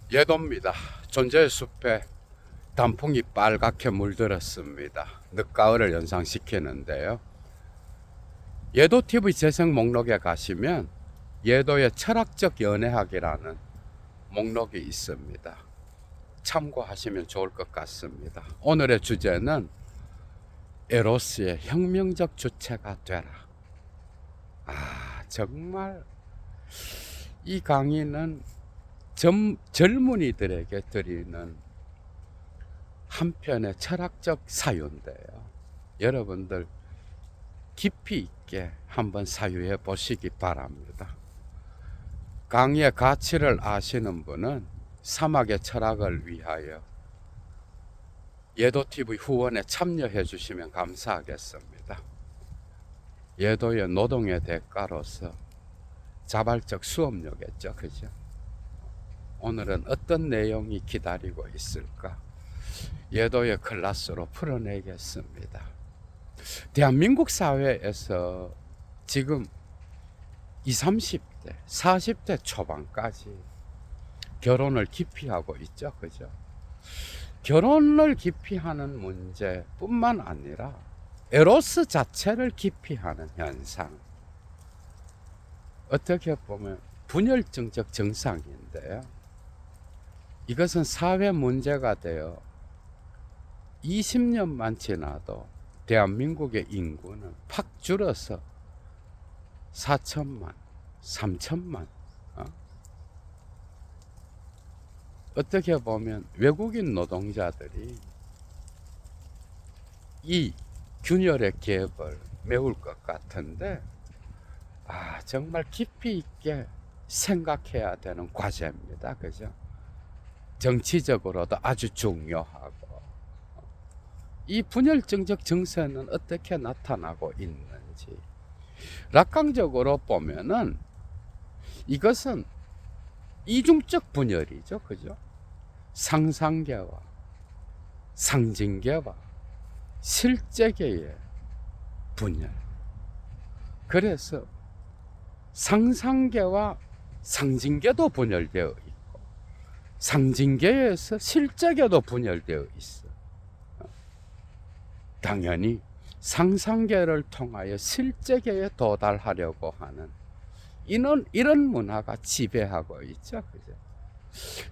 예도입니다. 존재의 숲에 단풍이 빨갛게 물들었습니다. 늦가을을 연상시키는데요. 예도 TV 재생 목록에 가시면 예도의 철학적 연애학이라는 목록이 있습니다. 참고하시면 좋을 것 같습니다. 오늘의 주제는 에로스의 혁명적 주체가 되라. 정말 이 강의는 젊은이들에게 드리는 한편의 철학적 사유인데요. 여러분들 깊이 있게 한번 사유해 보시기 바랍니다. 강의의 가치를 아시는 분은 사막의 철학을 위하여 예도TV 후원에 참여해 주시면 감사하겠습니다. 예도의 노동의 대가로서 자발적 수업료겠죠, 그죠? 오늘은 어떤 내용이 기다리고 있을까? 예도의 클래스로 풀어내겠습니다. 대한민국 사회에서 지금 20, 30대, 40대 초반까지 결혼을 기피하고 있죠, 그죠? 결혼을 기피하는 문제뿐만 아니라 에로스 자체를 기피하는 현상. 어떻게 보면 분열증적 증상인데요. 이것은 사회 문제가 되어 20년만 지나도 대한민국의 인구는 팍 줄어서 4천만, 3천만. 어떻게 보면 외국인 노동자들이 이 균열의 갭을 메울 것 같은데, 정말 깊이 있게 생각해야 되는 과제입니다. 그죠? 정치적으로도 아주 중요하고, 이 분열증적 증세는 어떻게 나타나고 있는지 락강적으로 보면은 이것은 이중적 분열이죠, 그죠? 상상계와 상징계와 실제계의 분열. 그래서 상상계와 상징계도 분열되어 있고 상징계에서 실제계도 분열되어 있어. 당연히 상상계를 통하여 실제계에 도달하려고 하는 이런 문화가 지배하고 있죠, 그죠?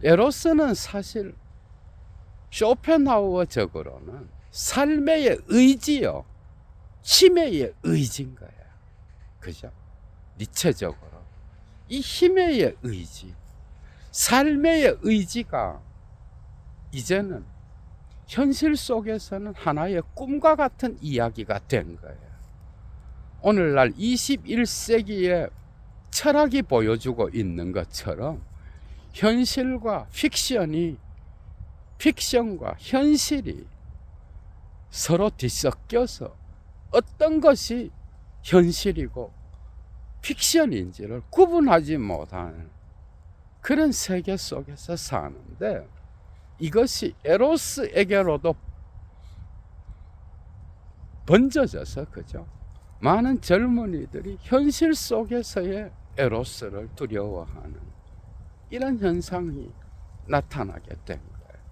에로스는 사실 쇼펜하우어적으로는 삶의 의지요, 힘의 의지인 거야, 그죠? 니체적으로 이 힘의 의지, 삶의 의지가 이제는 현실 속에서는 하나의 꿈과 같은 이야기가 된 거예요. 오늘날 21세기의 철학이 보여주고 있는 것처럼 현실과 픽션과 현실이 서로 뒤섞여서 어떤 것이 현실이고 픽션인지를 구분하지 못하는 그런 세계 속에서 사는데, 이것이 에로스에게로도 번져져서, 그죠? 많은 젊은이들이 현실 속에서의 에로스를 두려워하는 이런 현상이 나타나게 된 거예요.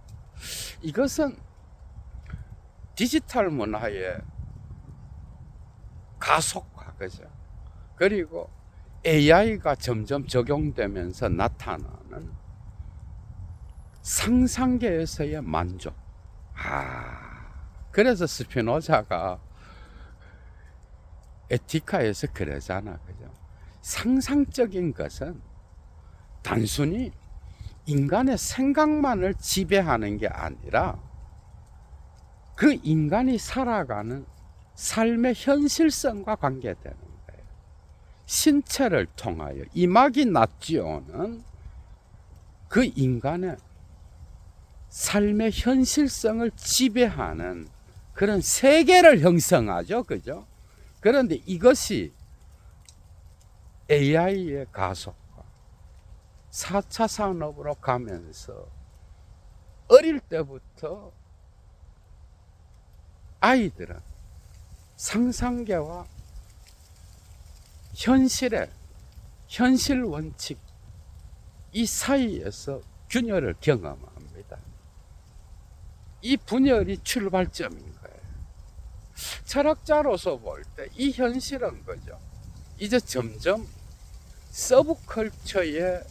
이것은 디지털 문화의 가속화, 그죠? 그리고 AI가 점점 적용되면서 나타나는 상상계에서의 만족. 그래서 스피노자가 에티카에서 그러잖아, 그죠? 상상적인 것은 단순히 인간의 생각만을 지배하는 게 아니라 그 인간이 살아가는 삶의 현실성과 관계되는 거예요. 신체를 통하여 이마기나티오는 그 인간의 삶의 현실성을 지배하는 그런 세계를 형성하죠, 그죠? 그런데 이것이 AI의 가속과 4차 산업으로 가면서 어릴 때부터 아이들은 상상계와 현실 원칙 이 사이에서 균열을 경험합니다. 이 분열이 출발점인 거예요. 철학자로서 볼 때 이 현실은 거죠. 이제 점점 서브컬처의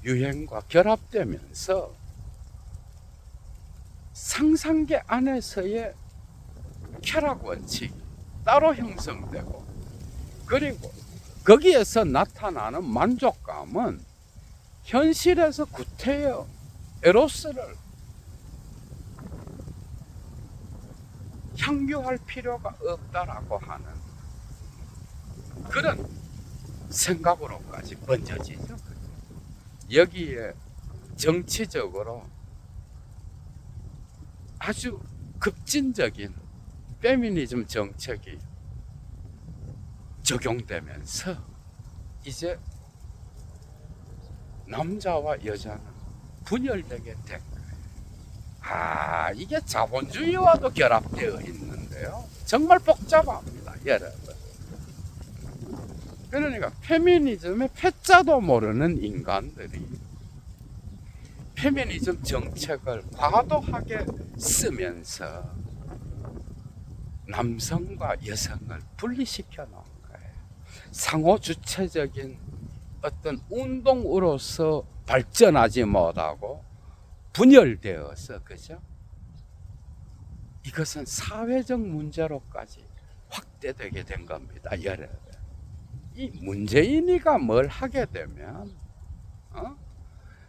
유행과 결합되면서 상상계 안에서의 쾌락 원칙이 따로 형성되고, 그리고 거기에서 나타나는 만족감은 현실에서 구태여 에로스를 향유할 필요가 없다라고 하는 그런 생각으로까지 번져지죠. 여기에 정치적으로 아주 급진적인 페미니즘 정책이 적용되면서 이제 남자와 여자는 분열되게 된 거예요. 이게 자본주의와도 결합되어 있는데요. 정말 복잡합니다, 여러분. 그러니까 페미니즘의 패자도 모르는 인간들이 페미니즘 정책을 과도하게 쓰면서 남성과 여성을 분리시켜 놓은 거예요. 상호 주체적인 어떤 운동으로서 발전하지 못하고 분열되어서, 그죠? 이것은 사회적 문제로까지 확대되게 된 겁니다, 여러분. 이 문재인이가 뭘 하게 되면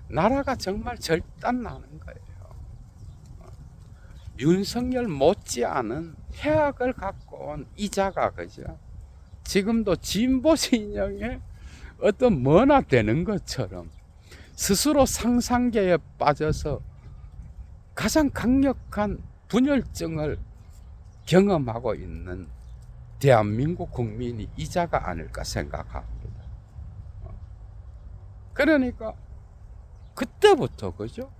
나라가 정말 절단 나는 거예요. 윤석열 못지않은 해악을 갖고 온 이자가, 그죠? 지금도 진보 진영의 어떤 뭐나 되는 것처럼 스스로 상상계에 빠져서 가장 강력한 분열증을 경험하고 있는 대한민국 국민이 이자가 아닐까 생각합니다. 그러니까 그때부터, 그죠?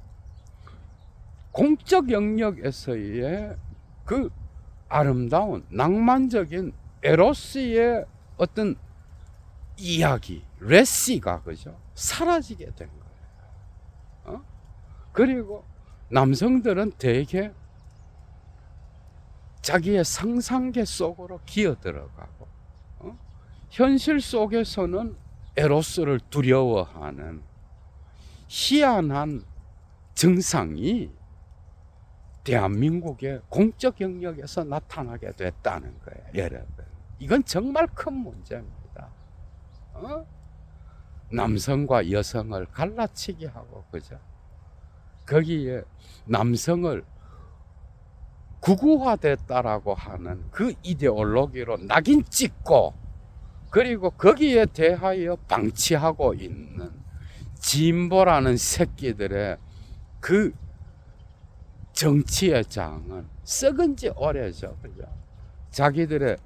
공적 영역에서의 그 아름다운 낭만적인 에로스의 어떤 이야기, 레시가, 그죠? 사라지게 된 거예요. 그리고 남성들은 대개 자기의 상상계 속으로 기어 들어가고, 현실 속에서는 에로스를 두려워하는 희한한 증상이 대한민국의 공적 영역에서 나타나게 됐다는 거예요, 여러분. 이건 정말 큰 문제입니다. 남성과 여성을 갈라치기 하고, 그죠? 거기에 남성을 구구화됐다라고 하는 그 이데올로기로 낙인 찍고, 그리고 거기에 대하여 방치하고 있는 진보라는 새끼들의 그 정치의 장은 썩은 지 오래죠, 그죠? 자기들의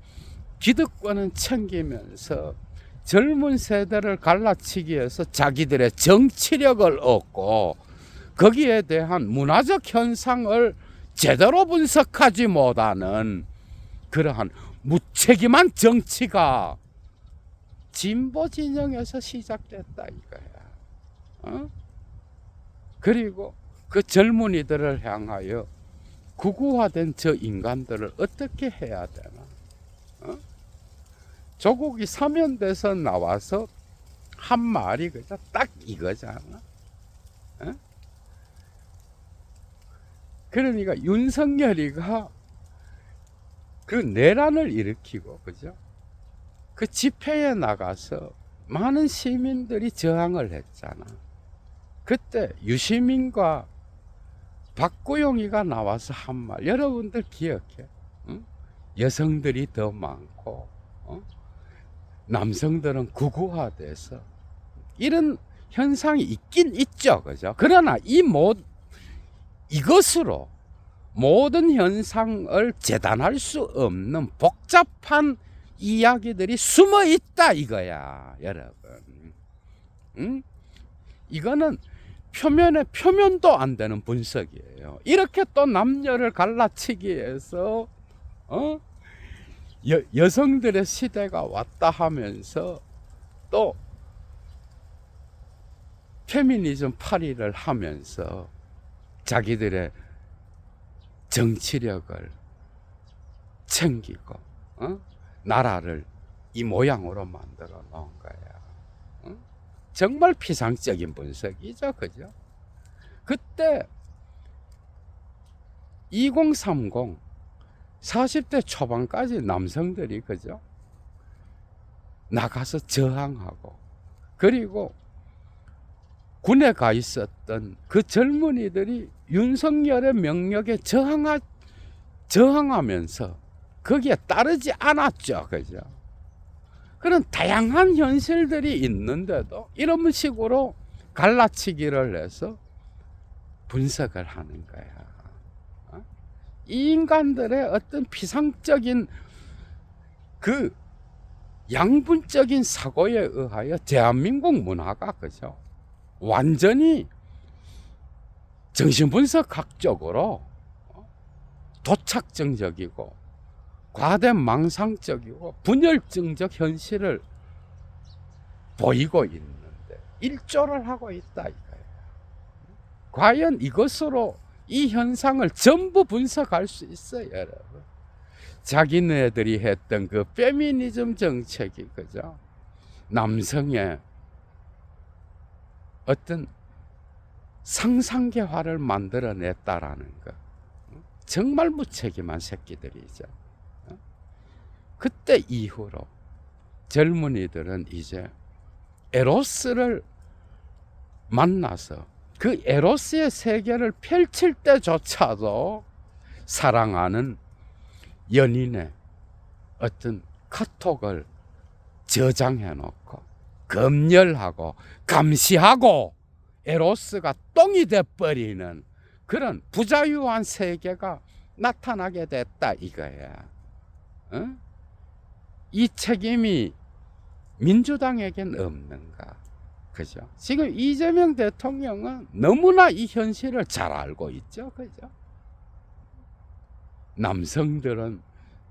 기득권은 챙기면서 젊은 세대를 갈라치기 위해서 자기들의 정치력을 얻고, 거기에 대한 문화적 현상을 제대로 분석하지 못하는 그러한 무책임한 정치가 진보 진영에서 시작됐다 이거야. 그리고 그 젊은이들을 향하여 구구화된 저 인간들을 어떻게 해야 되나? 조국이 사면돼서 나와서 한 말이 그저 딱 이거잖아. 그러니까 윤석열이가 그 내란을 일으키고, 그죠? 그 집회에 나가서 많은 시민들이 저항을 했잖아. 그때 유시민과 박구용이가 나와서 한 말, 여러분들 기억해? 여성들이 더 많고, 남성들은 구구화돼서 이런 현상이 있긴 있죠, 그죠? 그러나 이것으로 모든 현상을 재단할 수 없는 복잡한 이야기들이 숨어 있다 이거야, 여러분. 이거는 표면도 안 되는 분석이에요. 이렇게 또 남녀를 갈라치기 위해서 여성들의 시대가 왔다 하면서 또 페미니즘 파리를 하면서 자기들의 정치력을 챙기고 나라를 이 모양으로 만들어 놓은 거야. 정말 피상적인 분석이죠, 그죠? 그때 2030 40대 초반까지 남성들이 그죠? 나가서 저항하고, 그리고 군에 가 있었던 그 젊은이들이 윤석열의 명령에 저항하면서 거기에 따르지 않았죠, 그죠? 그런 다양한 현실들이 있는데도 이런 식으로 갈라치기를 해서 분석을 하는 거야. 이 인간들의 어떤 피상적인 그 양분적인 사고에 의하여 대한민국 문화가 그죠? 완전히 정신분석학적으로 도착정적이고 과대망상적이고 분열증적 현실을 보이고 있는데 일조를 하고 있다 이거예요. 과연 이것으로 이 현상을 전부 분석할 수 있어요, 여러분. 자기네들이 했던 그 페미니즘 정책이 그죠? 남성의 어떤 상상계화를 만들어냈다라는 거. 정말 무책임한 새끼들이죠. 그때 이후로 젊은이들은 이제 에로스를 만나서 그 에로스의 세계를 펼칠 때조차도 사랑하는 연인의 어떤 카톡을 저장해 놓고 검열하고 감시하고 에로스가 똥이 돼버리는 그런 부자유한 세계가 나타나게 됐다 이거야. 이 책임이 민주당에겐 없는가? 그죠? 지금 이재명 대통령은 너무나 이 현실을 잘 알고 있죠, 그죠? 남성들은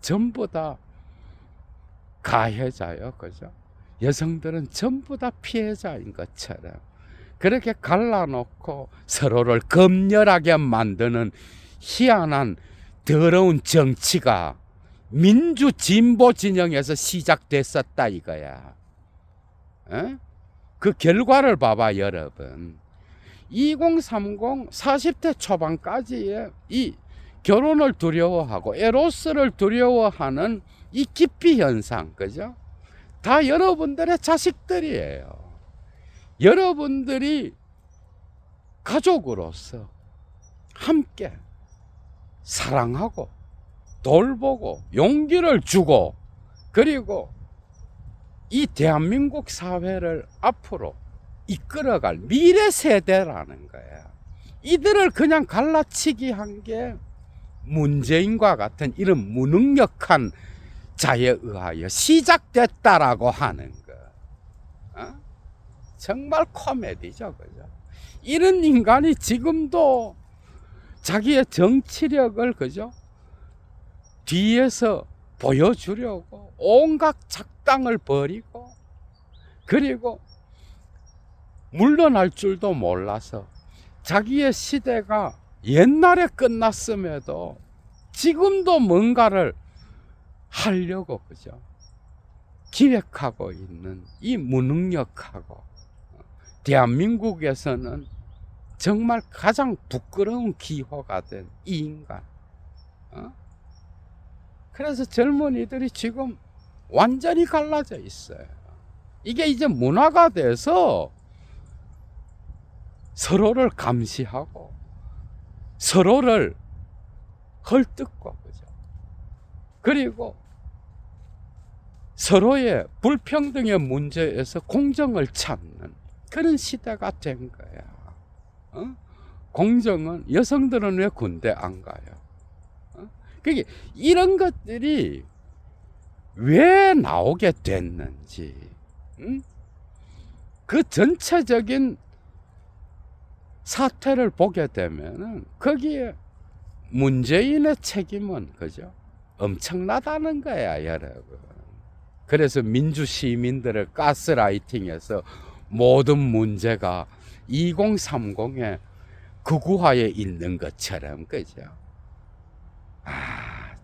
전부 다 가해자요, 그죠? 여성들은 전부 다 피해자인 것처럼 그렇게 갈라놓고 서로를 검열하게 만드는 희한한 더러운 정치가 민주 진보 진영에서 시작됐었다 이거야. 그 결과를 봐봐 여러분. 2030 40대 초반까지의 이 결혼을 두려워하고 에로스를 두려워하는 이 기피 현상, 그죠? 다 여러분들의 자식들이에요. 여러분들이 가족으로서 함께 사랑하고 돌보고 용기를 주고 그리고 이 대한민국 사회를 앞으로 이끌어갈 미래 세대라는 거야. 이들을 그냥 갈라치기 한 게 문재인과 같은 이런 무능력한 자에 의하여 시작됐다라고 하는 거. 정말 코미디죠, 그죠? 이런 인간이 지금도 자기의 정치력을 그죠? 뒤에서 보여주려고 온갖 작당을 벌이고 그리고 물러날 줄도 몰라서 자기의 시대가 옛날에 끝났음에도 지금도 뭔가를 하려고 그죠? 기획하고 있는 이 무능력하고 대한민국에서는 정말 가장 부끄러운 기호가 된 이 인간. 그래서 젊은이들이 지금 완전히 갈라져 있어요. 이게 이제 문화가 돼서 서로를 감시하고 서로를 헐뜯고 그죠? 그리고 서로의 불평등의 문제에서 공정을 찾는 그런 시대가 된 거야. 공정은 여성들은 왜 군대 안 가요? 그게 이런 것들이 왜 나오게 됐는지, 그 전체적인 사태를 보게 되면은 거기에 문재인의 책임은 그죠? 엄청나다는 거야, 여러분. 그래서 민주 시민들을 가스라이팅해서 모든 문제가 2030의 극우화에 있는 것처럼, 그죠?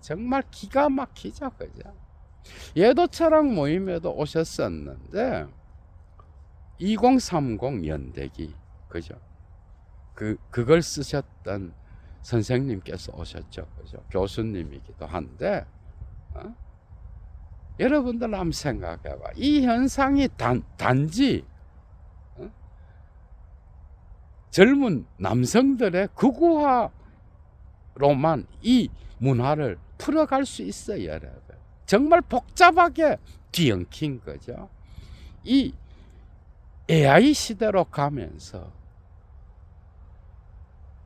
정말 기가 막히죠, 그죠? 얘도 철학 모임에도 오셨었는데 2030 연대기, 그죠? 그걸 쓰셨던 선생님께서 오셨죠, 그죠? 교수님이기도 한데, 여러분들 한번 생각해봐. 이 현상이 단지 젊은 남성들의 극우화로만 이 문화를 풀어갈 수 있어요, 여러분. 정말 복잡하게 뒤엉킨 거죠. 이 AI 시대로 가면서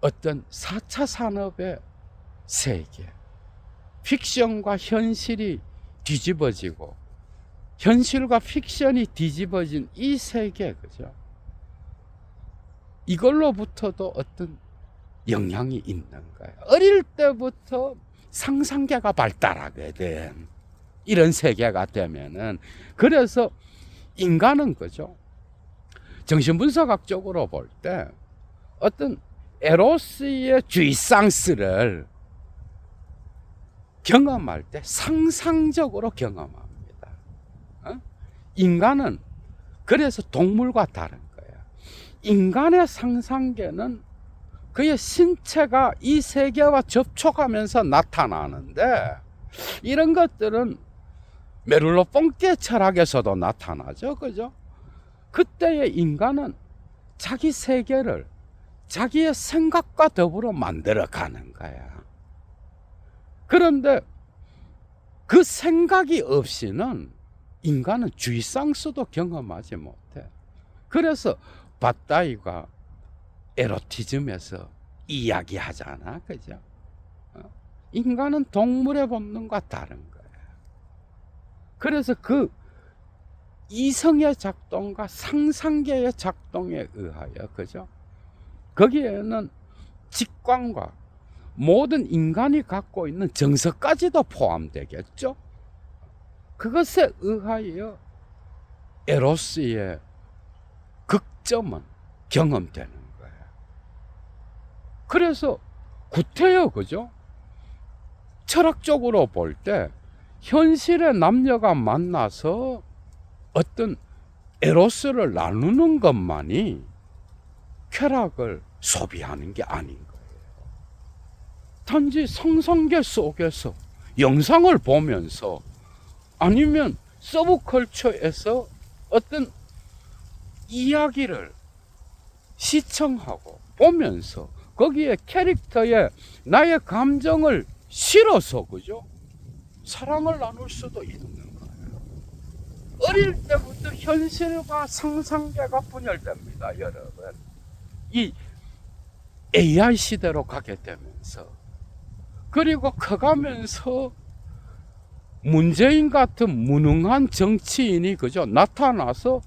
어떤 4차 산업의 세계, 픽션과 현실이 뒤집어지고 현실과 픽션이 뒤집어진 이 세계, 그죠? 이걸로부터도 어떤 영향이 있는 거예요. 어릴 때부터 상상계가 발달하거든. 이런 세계가 되면은. 그래서 인간은, 그죠? 정신분석학적으로 볼 때 어떤 에로스의 쥐상스를 경험할 때 상상적으로 경험합니다. 인간은 그래서 동물과 다른 거예요. 인간의 상상계는 그의 신체가 이 세계와 접촉하면서 나타나는데, 이런 것들은 메를로 뽕떼 철학에서도 나타나죠, 그죠? 그때의 인간은 자기 세계를 자기의 생각과 더불어 만들어가는 거야. 그런데 그 생각이 없이는 인간은 쥐상스도 경험하지 못해. 그래서 밧다이가 에로티즘에서 이야기하잖아, 그죠? 인간은 동물의 본능과 다른 거야. 그래서 그 이성의 작동과 상상계의 작동에 의하여, 그죠? 거기에는 직관과 모든 인간이 갖고 있는 정서까지도 포함되겠죠. 그것에 의하여 에로스의 극점은 경험되는 거예요. 그래서 구태여, 그죠? 철학적으로 볼 때 현실의 남녀가 만나서 어떤 에로스를 나누는 것만이 쾌락을 소비하는 게 아닌 거예요. 단지 상상계 속에서 영상을 보면서 아니면 서브컬처에서 어떤 이야기를 시청하고 보면서 거기에 캐릭터에 나의 감정을 실어서, 그죠? 사랑을 나눌 수도 있는 거예요. 어릴 때부터 현실과 상상계가 분열됩니다, 여러분. 이 AI 시대로 가게 되면서, 그리고 커가면서 문재인 같은 무능한 정치인이, 그죠? 나타나서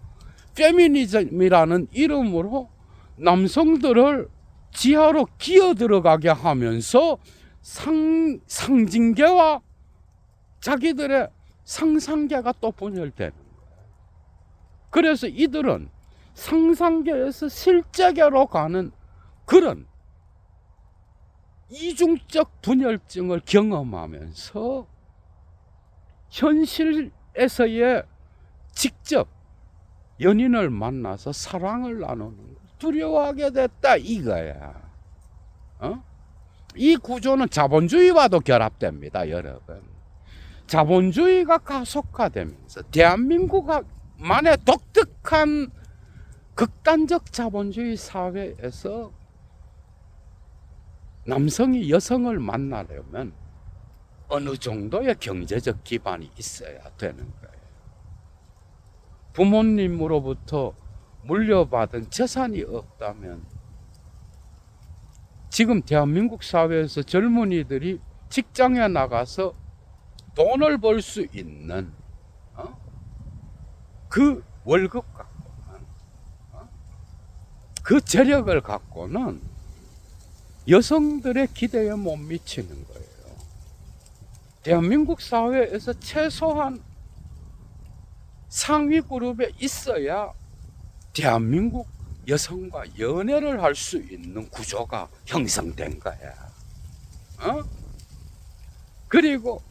페미니즘이라는 이름으로 남성들을 지하로 기어 들어가게 하면서 상징계와 자기들의 상상계가 또 분열되는 거예요. 그래서 이들은 상상계에서 실제계로 가는 그런 이중적 분열증을 경험하면서 현실에서의 직접 연인을 만나서 사랑을 나누는 걸 두려워하게 됐다, 이거야. 이 구조는 자본주의와도 결합됩니다, 여러분. 자본주의가 가속화되면서 대한민국만의 독특한 극단적 자본주의 사회에서 남성이 여성을 만나려면 어느 정도의 경제적 기반이 있어야 되는 거예요. 부모님으로부터 물려받은 재산이 없다면 지금 대한민국 사회에서 젊은이들이 직장에 나가서 돈을 벌 수 있는 그 월급 갖고는, 그 재력을 갖고는 여성들의 기대에 못 미치는 거예요. 대한민국 사회에서 최소한 상위 그룹에 있어야 대한민국 여성과 연애를 할 수 있는 구조가 형성된 거야. 그리고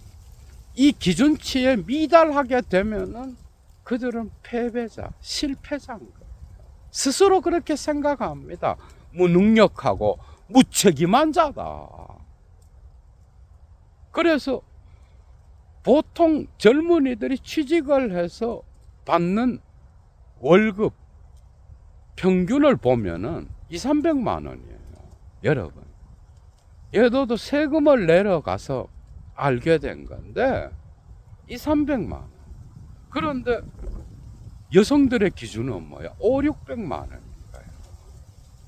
이 기준치에 미달하게 되면은 그들은 패배자, 실패자인 거예요. 스스로 그렇게 생각합니다. 무능력하고 무책임한 자다. 그래서 보통 젊은이들이 취직을 해서 받는 월급 평균을 보면은 200~300만 원이에요. 여러분, 얘도 세금을 내려가서 알게 된 건데 200~300만 원. 그런데 여성들의 기준은 뭐야? 500~600만 원인 거예요.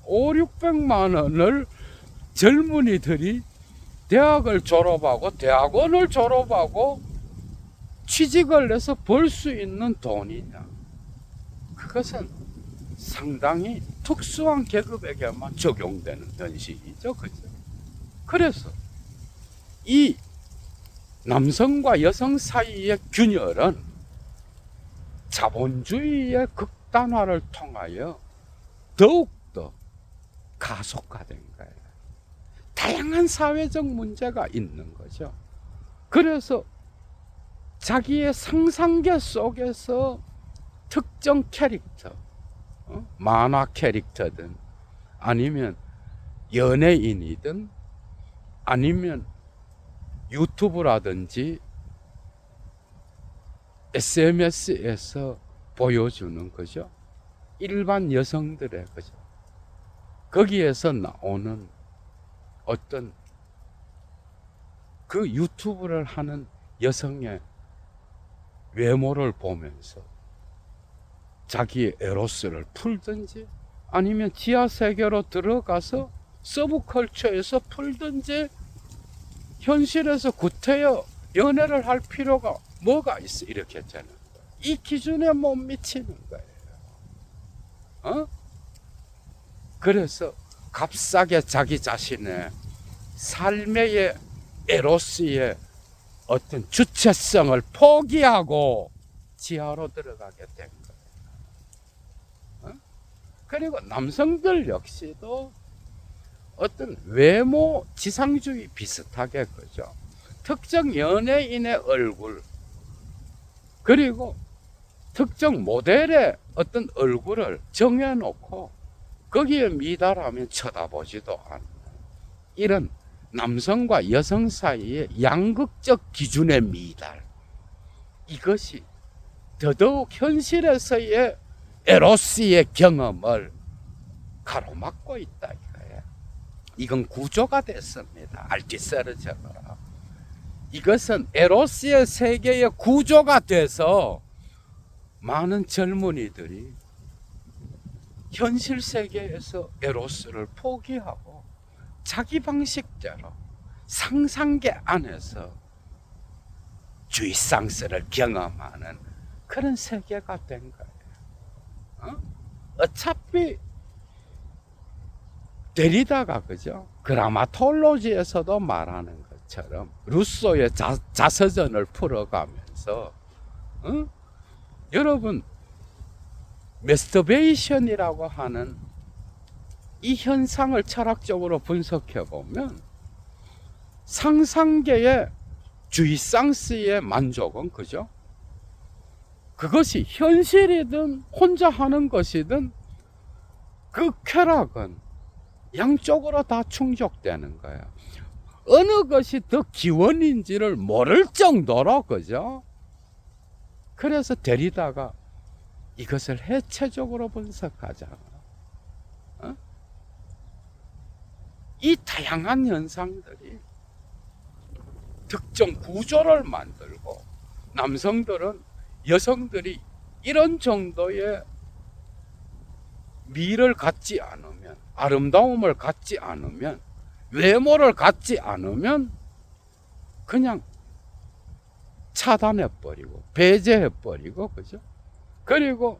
500~600만 원을 젊은이들이 대학을 졸업하고 대학원을 졸업하고 취직을 해서 벌 수 있는 돈이냐? 그것은 상당히 특수한 계급에게만 적용되는 현실이죠. 그죠? 그래서 이 남성과 여성 사이의 균열은 자본주의의 극단화를 통하여 더욱더 가속화된 거예요. 다양한 사회적 문제가 있는 거죠. 그래서 자기의 상상계 속에서 특정 캐릭터, 만화 캐릭터든 아니면 연예인이든 아니면 유튜브라든지 SNS에서 보여주는 거죠. 일반 여성들의 거죠. 거기에서 나오는 어떤 그 유튜브를 하는 여성의 외모를 보면서 자기의 에로스를 풀든지 아니면 지하 세계로 들어가서 서브컬처에서 풀든지 현실에서 구태여 연애를 할 필요가 뭐가 있어? 이렇게 되는 거예요. 이 기준에 못 미치는 거예요. 그래서 값싸게 자기 자신의 삶의 에로스의 어떤 주체성을 포기하고 지하로 들어가게 된 거예요. 그리고 남성들 역시도 어떤 외모 지상주의 비슷하게 그죠. 특정 연예인의 얼굴 그리고 특정 모델의 어떤 얼굴을 정해놓고 거기에 미달하면 쳐다보지도 않는 이런 남성과 여성 사이의 양극적 기준의 미달, 이것이 더더욱 현실에서의 에로스의 경험을 가로막고 있다 이거예요. 이건 구조가 됐습니다. 알티세르적으로. 이것은 에로스의 세계의 구조가 돼서 많은 젊은이들이 현실 세계에서 에로스를 포기하고 자기 방식대로 상상계 안에서 주이상스를 경험하는 그런 세계가 된 거예요. 어차피 데리다가 그죠? 그라마톨로지에서도 말하는 것처럼 루소의 자서전을 풀어가면서 여러분 매스터베이션이라고 하는 이 현상을 철학적으로 분석해 보면 상상계의 주이상스의 만족은 그죠? 그것이 현실이든 혼자 하는 것이든 그 쾌락은 양쪽으로 다 충족되는 거예요. 어느 것이 더 기원인지를 모를 정도로 그죠? 그래서 데리다가 이것을 해체적으로 분석하잖아. 이 다양한 현상들이 특정 구조를 만들고 남성들은 여성들이 이런 정도의 미를 갖지 않으면 아름다움을 갖지 않으면 외모를 갖지 않으면 그냥 차단해버리고 배제해버리고 그죠? 그리고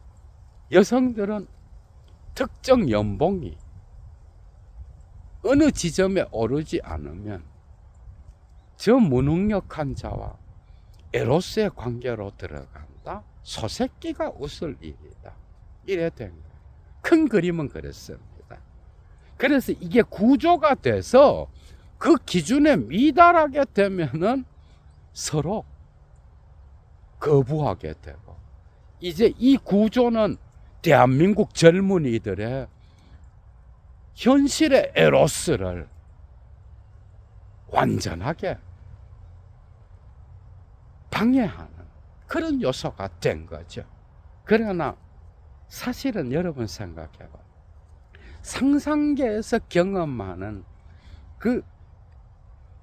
여성들은 특정 연봉이 어느 지점에 오르지 않으면 저 무능력한 자와 에로스의 관계로 들어간다. 소새끼가 웃을 일이다. 이래 된 거예요. 큰 그림은 그랬습니다. 그래서 이게 구조가 돼서 그 기준에 미달하게 되면은 서로 거부하게 되고, 이제 이 구조는 대한민국 젊은이들의 현실의 에로스를 완전하게 방해하는 그런 요소가 된 거죠. 그러나 사실은 여러분 생각해봐. 상상계에서 경험하는 그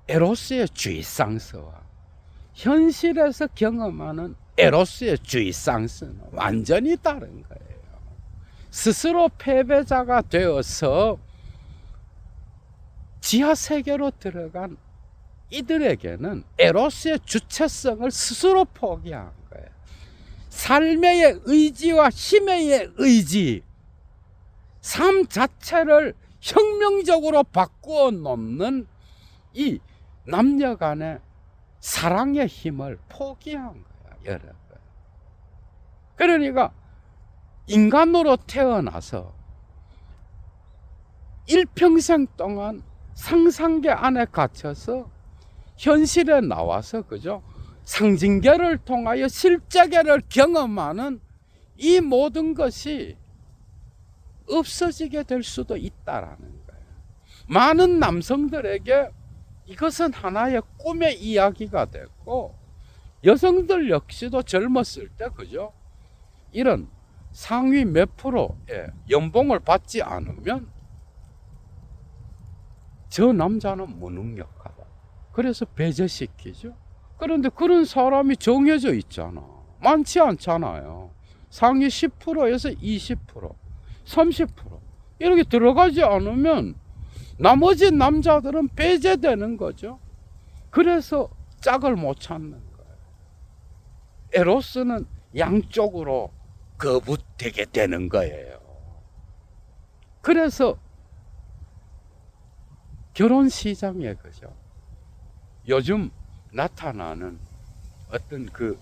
에로스의 주의상스와 현실에서 경험하는 에로스의 주의상스는 완전히 다른 거예요. 스스로 패배자가 되어서 지하세계로 들어간 이들에게는 에로스의 주체성을 스스로 포기한 거예요. 삶의 의지와 힘의 의지, 삶 자체를 혁명적으로 바꾸어 놓는 이 남녀 간의 사랑의 힘을 포기한 거야, 여러분. 그러니까 인간으로 태어나서 일평생 동안 상상계 안에 갇혀서 현실에 나와서, 그죠? 상징계를 통하여 실제계를 경험하는 이 모든 것이 없어지게 될 수도 있다라는 거예요. 많은 남성들에게 이것은 하나의 꿈의 이야기가 됐고, 여성들 역시도 젊었을 때, 그죠? 이런 상위 몇 프로의 연봉을 받지 않으면 저 남자는 무능력하다. 그래서 배제시키죠. 그런데 그런 사람이 정해져 있잖아. 많지 않잖아요. 상위 10%에서 20%, 30% 이렇게 들어가지 않으면 나머지 남자들은 배제되는 거죠. 그래서 짝을 못 찾는 거예요. 에로스는 양쪽으로 거부되게 되는 거예요. 그래서 결혼 시장에, 그죠? 요즘 나타나는 어떤 그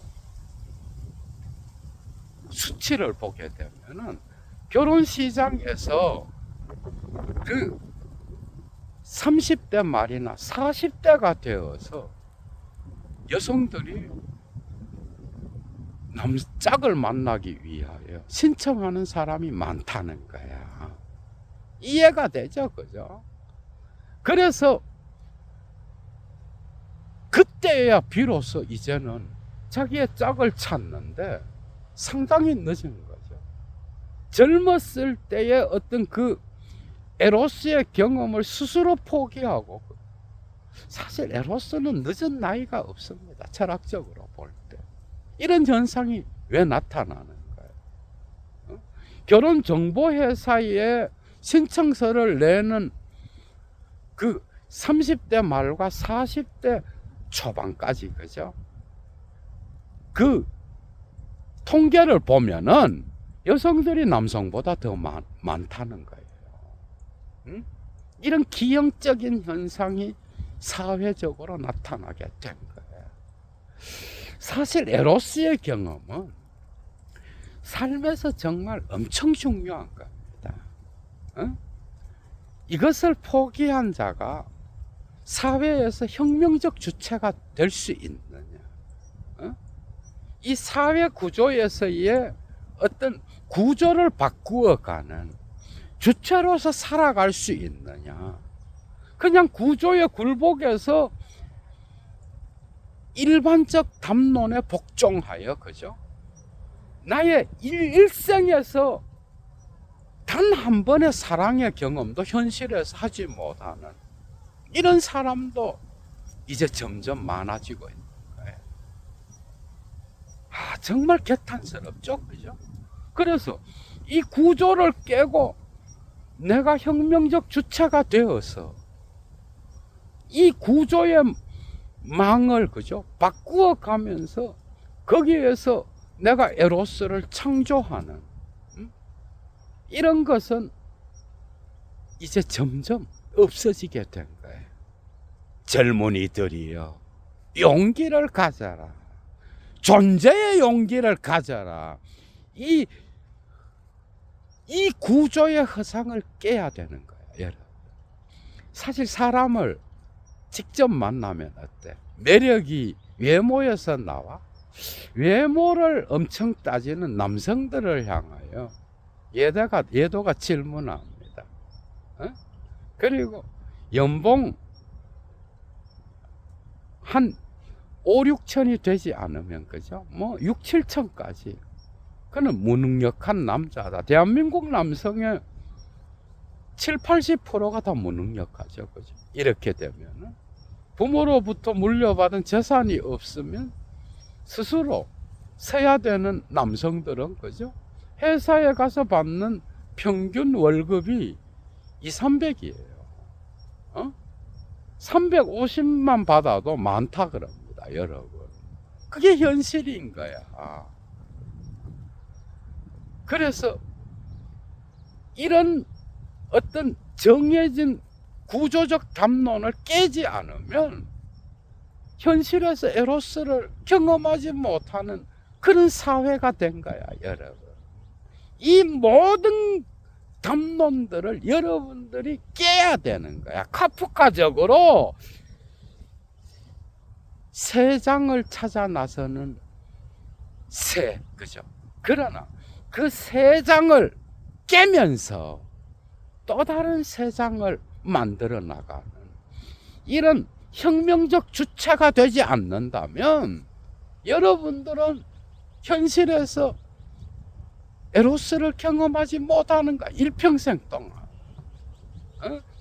수치를 보게 되면은 결혼 시장에서 그 30대 말이나 40대가 되어서 여성들이 짝을 만나기 위하여 신청하는 사람이 많다는 거야. 이해가 되죠, 그죠? 그래서 그때야 비로소 이제는 자기의 짝을 찾는데 상당히 늦은 거죠. 젊었을 때의 어떤 그 에로스의 경험을 스스로 포기하고, 사실 에로스는 늦은 나이가 없습니다. 철학적으로 볼 때. 이런 현상이 왜 나타나는 거예요? 결혼정보회사에 신청서를 내는 그 30대 말과 40대 초반까지, 그죠? 그 통계를 보면은 여성들이 남성보다 더 많다는 거예요. 응? 이런 기형적인 현상이 사회적으로 나타나게 된 거예요. 사실 에로스의 경험은 삶에서 정말 엄청 중요한 겁니다. 응? 이것을 포기한 자가 사회에서 혁명적 주체가 될 수 있느냐? 이 사회 구조에서의 어떤 구조를 바꾸어가는 주체로서 살아갈 수 있느냐? 그냥 구조의 굴복에서 일반적 담론에 복종하여, 그죠? 나의 일생에서 단 한 번의 사랑의 경험도 현실에서 하지 못하는 이런 사람도 이제 점점 많아지고 있는 거예요. 정말 개탄스럽죠, 그죠? 그래서 이 구조를 깨고 내가 혁명적 주체가 되어서 이 구조의 망을, 그죠? 바꾸어 가면서 거기에서 내가 에로스를 창조하는 이런 것은 이제 점점 없어지게 된 거예요. 젊은이들이여, 용기를 가져라. 존재의 용기를 가져라. 이 이 구조의 허상을 깨야 되는 거야, 여러분. 사실 사람을 직접 만나면 어때? 매력이 외모에서 나와? 외모를 엄청 따지는 남성들을 향하여 예도가 질문합니다. 어? 그리고 연봉 한 5, 6천이 되지 않으면, 그죠? 뭐 6, 7천까지. 그는 무능력한 남자다. 대한민국 남성의 7, 80%가 다 무능력하죠. 그죠? 이렇게 되면은 부모로부터 물려받은 재산이 없으면 스스로 써야 되는 남성들은, 그죠? 회사에 가서 받는 평균 월급이 2, 300이에요. 350만 받아도 많다 그럽니다, 여러분. 그게 현실인 거야. 그래서 이런 어떤 정해진 구조적 담론을 깨지 않으면 현실에서 에로스를 경험하지 못하는 그런 사회가 된 거야, 여러분. 이 모든 담론들을 여러분들이 깨야 되는 거야. 카프카적으로 세 장을 찾아 나서는 새, 그죠? 그러나 그 세 장을 깨면서 또 다른 세 장을 만들어 나가는 이런 혁명적 주체가 되지 않는다면 여러분들은 현실에서 에로스를 경험하지 못하는 거야, 일평생 동안.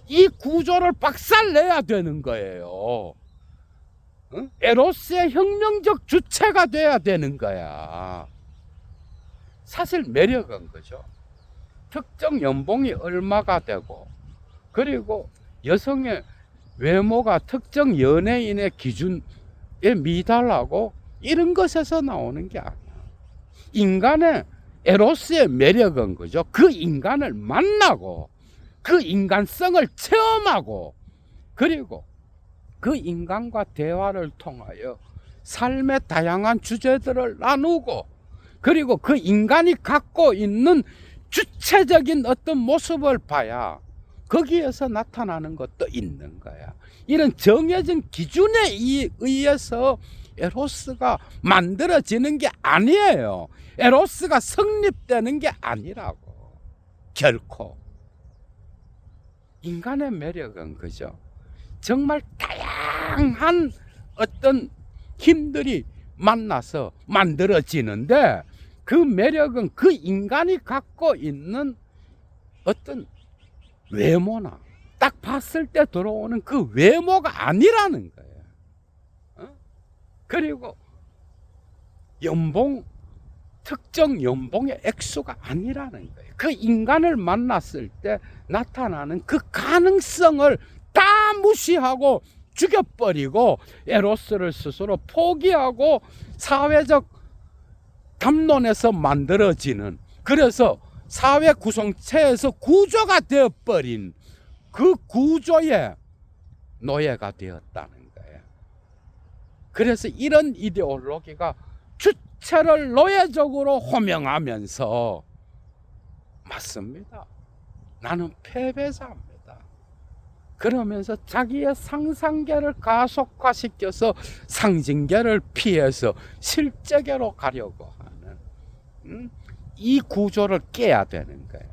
이 구조를 박살내야 되는 거예요. 에로스의 혁명적 주체가 돼야 되는 거야. 사실 매력은, 그죠? 특정 연봉이 얼마가 되고, 그리고 여성의 외모가 특정 연예인의 기준에 미달하고 이런 것에서 나오는 게 아니야. 인간의 에로스의 매력은, 그죠? 그 인간을 만나고 그 인간성을 체험하고, 그리고 그 인간과 대화를 통하여 삶의 다양한 주제들을 나누고, 그리고 그 인간이 갖고 있는 주체적인 어떤 모습을 봐야 거기에서 나타나는 것도 있는 거야. 이런 정해진 기준에 의해서 에로스가 만들어지는 게 아니에요. 에로스가 성립되는 게 아니라고. 결코. 인간의 매력은, 그죠? 정말 다양한 어떤 힘들이 만나서 만들어지는데, 그 매력은 그 인간이 갖고 있는 어떤 외모나 딱 봤을 때 들어오는 그 외모가 아니라는 거예요. 그리고 특정 연봉의 액수가 아니라는 거예요. 그 인간을 만났을 때 나타나는 그 가능성을 다 무시하고 죽여버리고 에로스를 스스로 포기하고 사회적 담론에서 만들어지는, 그래서 사회 구성체에서 구조가 되어버린 그 구조의 노예가 되었다는 거예요. 그래서 이런 이데올로기가 주체를 노예적으로 호명하면서, 맞습니다, 나는 패배자입니다, 그러면서 자기의 상상계를 가속화시켜서 상징계를 피해서 실제계로 가려고 하는 이 구조를 깨야 되는 거예요.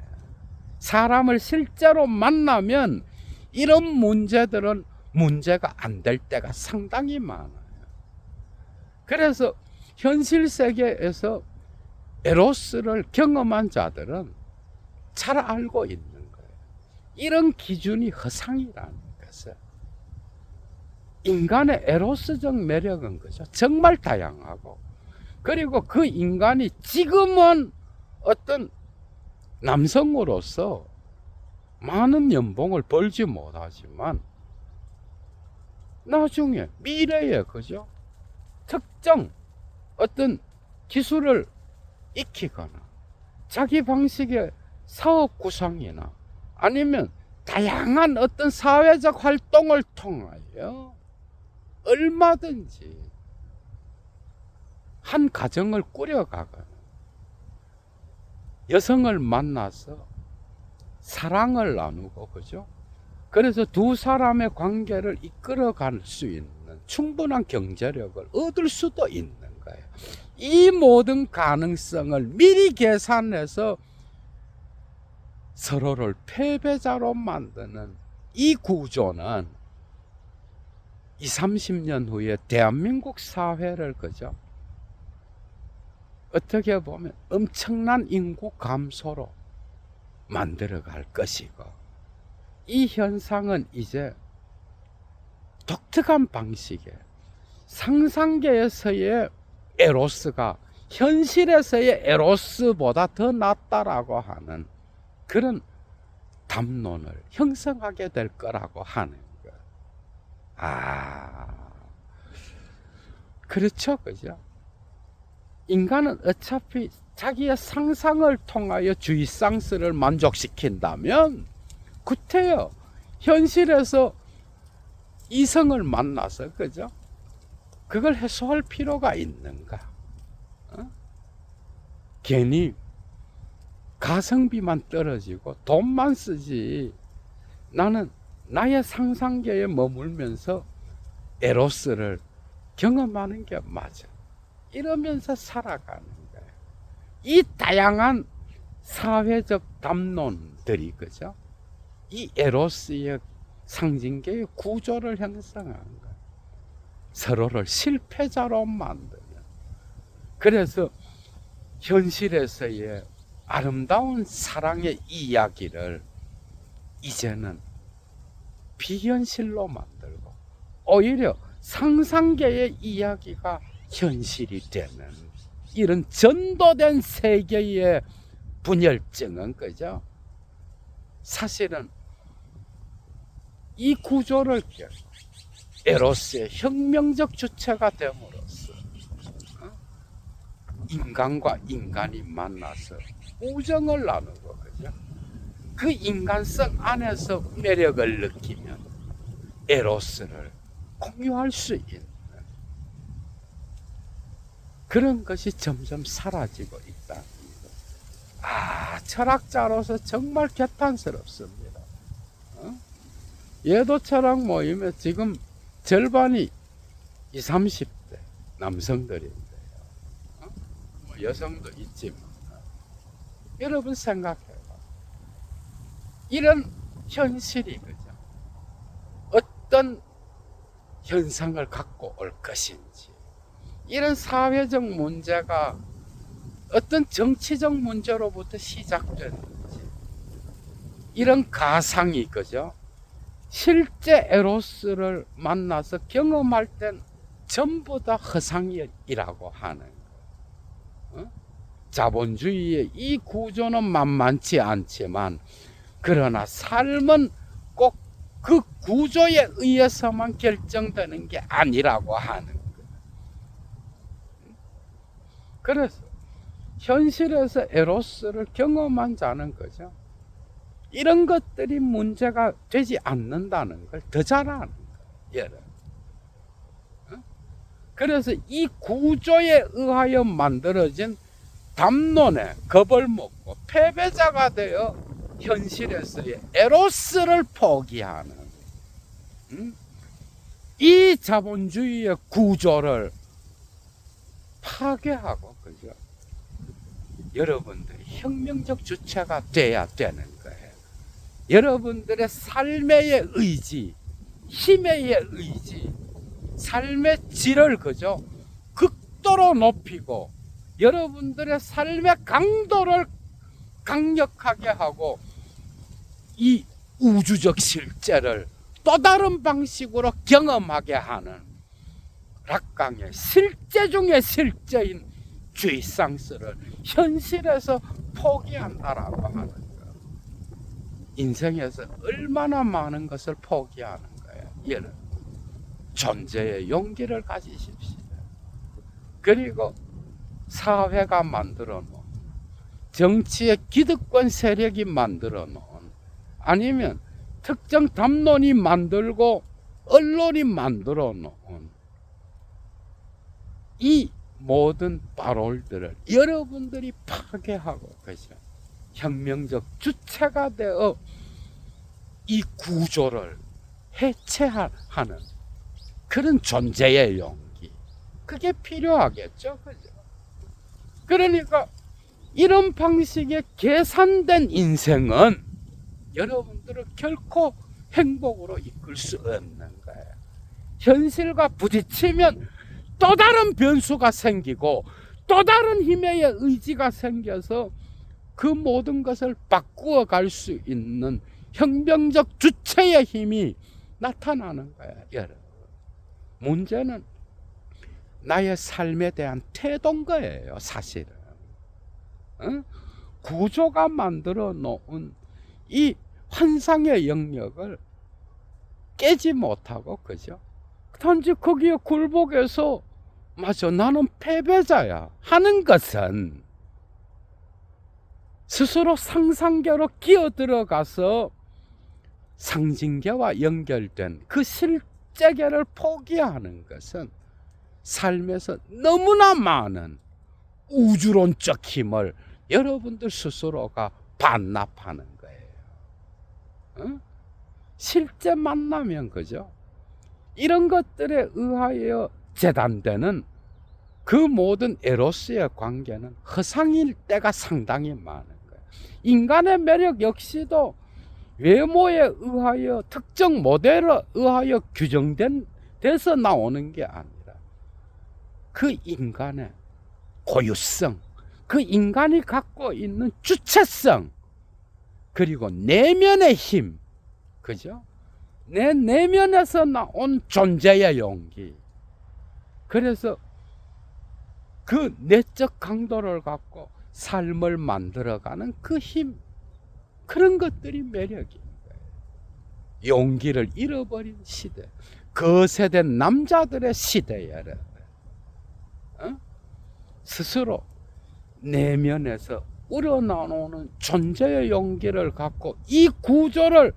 사람을 실제로 만나면 이런 문제들은 문제가 안 될 때가 상당히 많아요. 그래서 현실 세계에서 에로스를 경험한 자들은 잘 알고 있는 거예요. 이런 기준이 허상이라는 것을. 인간의 에로스적 매력은, 그죠? 정말 다양하고, 그리고 그 인간이 지금은 어떤 남성으로서 많은 연봉을 벌지 못하지만 나중에 미래에, 그죠? 특정 어떤 기술을 익히거나 자기 방식의 사업 구상이나 아니면 다양한 어떤 사회적 활동을 통하여 얼마든지 한 가정을 꾸려가거나 여성을 만나서 사랑을 나누고, 그죠? 그래서 두 사람의 관계를 이끌어갈 수 있는 충분한 경제력을 얻을 수도 있는 거예요. 이 모든 가능성을 미리 계산해서 서로를 패배자로 만드는 이 구조는 20, 30년 후에 대한민국 사회를, 그죠? 어떻게 보면 엄청난 인구 감소로 만들어갈 것이고, 이 현상은 이제 독특한 방식의 상상계에서의 에로스가 현실에서의 에로스보다 더 낫다라고 하는 그런 담론을 형성하게 될 거라고 하는 거예요. 그렇죠, 그죠? 인간은 어차피 자기의 상상을 통하여 주의상스를 만족시킨다면 구태여 현실에서 이성을 만나서, 그죠? 그걸 해소할 필요가 있는가? 괜히 가성비만 떨어지고 돈만 쓰지, 나는 나의 상상계에 머물면서 에로스를 경험하는 게 맞아, 이러면서 살아가는 거예요. 이 다양한 사회적 담론들이, 그죠? 이 에로스의 상징계의 구조를 형성하는 거예요. 서로를 실패자로 만드는. 그래서 현실에서의 아름다운 사랑의 이야기를 이제는 비현실로 만들고 오히려 상상계의 이야기가 현실이 되는 이런 전도된 세계의 분열증은, 그죠? 사실은 이 구조를 에로스의 혁명적 주체가 됨으로써 인간과 인간이 만나서 우정을 나누고, 그죠? 그 인간성 안에서 매력을 느끼면 에로스를 공유할 수 있는 그런 것이 점점 사라지고 있다. 철학자로서 정말 개탄스럽습니다. 예도 철학 모임에 지금 절반이 20, 30대 남성들인데요. 뭐 여성도 있지만, 여러분 생각해봐. 이런 현실이, 그죠? 어떤 현상을 갖고 올 것인지, 이런 사회적 문제가 어떤 정치적 문제로부터 시작되는지, 이런 가상이, 그죠? 실제 에로스를 만나서 경험할 땐 전부 다 허상이라고 하는 거예요. 자본주의의 이 구조는 만만치 않지만, 그러나 삶은 꼭 그 구조에 의해서만 결정되는 게 아니라고 하는 거예요. 그래서 현실에서 에로스를 경험한 자는, 그죠? 이런 것들이 문제가 되지 않는다는 걸 더 잘 아는 거예요. 그래서 이 구조에 의하여 만들어진 담론에 겁을 먹고 패배자가 되어 현실에서의 에로스를 포기하는 이 자본주의의 구조를 파괴하고, 그죠? 여러분들이 혁명적 주체가 돼야 되는 거예요. 여러분들의 삶의 의지, 힘의 의지, 삶의 질을, 그죠? 극도로 높이고 여러분들의 삶의 강도를 강력하게 하고 이 우주적 실제를 또 다른 방식으로 경험하게 하는 락강의 실제 중에 실제인 쥐상스를 현실에서 포기한다라고 하는 거예요. 인생에서 얼마나 많은 것을 포기하는 거예요. 얘는 존재의 용기를 가지십시오. 그리고 사회가 만들어 놓은, 정치의 기득권 세력이 만들어 놓은, 아니면 특정 담론이 만들고 언론이 만들어 놓은 이 모든 파롤들을 여러분들이 파괴하고, 그죠? 혁명적 주체가 되어 이 구조를 해체하는 그런 존재의 용기, 그게 필요하겠죠. 그죠? 그러니까 이런 방식의 계산된 인생은 여러분들을 결코 행복으로 이끌 수 없는 거예요. 현실과 부딪히면 또 다른 변수가 생기고 또 다른 힘의 의지가 생겨서 그 모든 것을 바꾸어 갈 수 있는 혁명적 주체의 힘이 나타나는 거예요. 여러분, 문제는 나의 삶에 대한 태도인 거예요. 사실은 구조가 만들어 놓은 이 환상의 영역을 깨지 못하고, 그죠? 단지 거기에 굴복해서 맞아, 나는 패배자야 하는 것은 스스로 상상계로 기어 들어가서 상징계와 연결된 그 실제계를 포기하는 것은 삶에서 너무나 많은 우주론적 힘을 여러분들 스스로가 반납하는 거예요. 실제 만나면, 그죠? 이런 것들에 의하여 재단되는 그 모든 에로스의 관계는 허상일 때가 상당히 많은 거예요. 인간의 매력 역시도 외모에 의하여, 특정 모델에 의하여 규정돼서 나오는 게 아니라 그 인간의 고유성, 그 인간이 갖고 있는 주체성, 그리고 내면의 힘, 그죠? 내 내면에서 나온 존재의 용기. 그래서 그 내적 강도를 갖고 삶을 만들어가는 그 힘, 그런 것들이 매력인 거예요. 용기를 잃어버린 시대, 거세된 남자들의 시대에 스스로 내면에서 우러나오는 존재의 용기를 갖고 이 구조를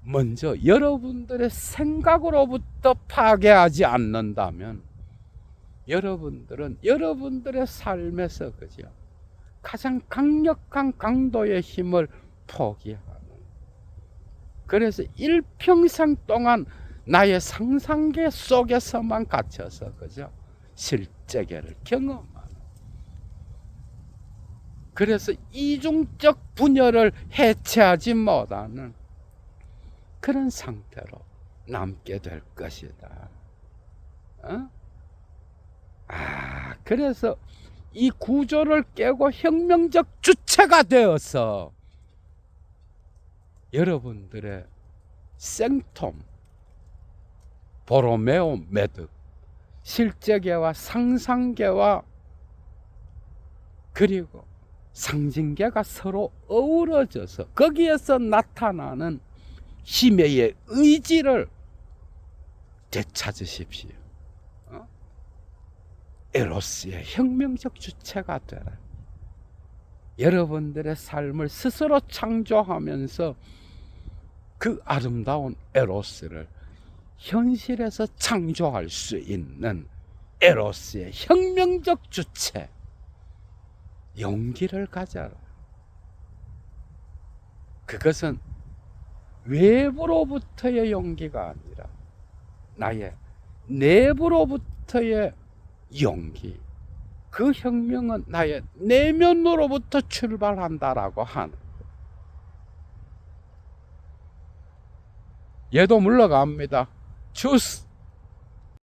먼저 여러분들의 생각으로부터 파괴하지 않는다면 여러분들은 여러분들의 삶에서, 그죠? 가장 강력한 강도의 힘을 포기하는, 그래서 일평생 동안 나의 상상계 속에서만 갇혀서, 그죠? 실제계를 경험하는, 그래서 이중적 분열을 해체하지 못하는 그런 상태로 남게 될 것이다. 그래서 이 구조를 깨고 혁명적 주체가 되어서 여러분들의 생톰, 보로메오 매듭, 실제계와 상상계와 그리고 상징계가 서로 어우러져서 거기에서 나타나는 힘의 의지를 되찾으십시오. 에로스의 혁명적 주체가 되라. 여러분들의 삶을 스스로 창조하면서 그 아름다운 에로스를 현실에서 창조할 수 있는 에로스의 혁명적 주체, 용기를 가져라. 그것은 외부로부터의 용기가 아니라 나의 내부로부터의 용기, 그 혁명은 나의 내면으로부터 출발한다라고 하는, 얘도 물러갑니다. 주스.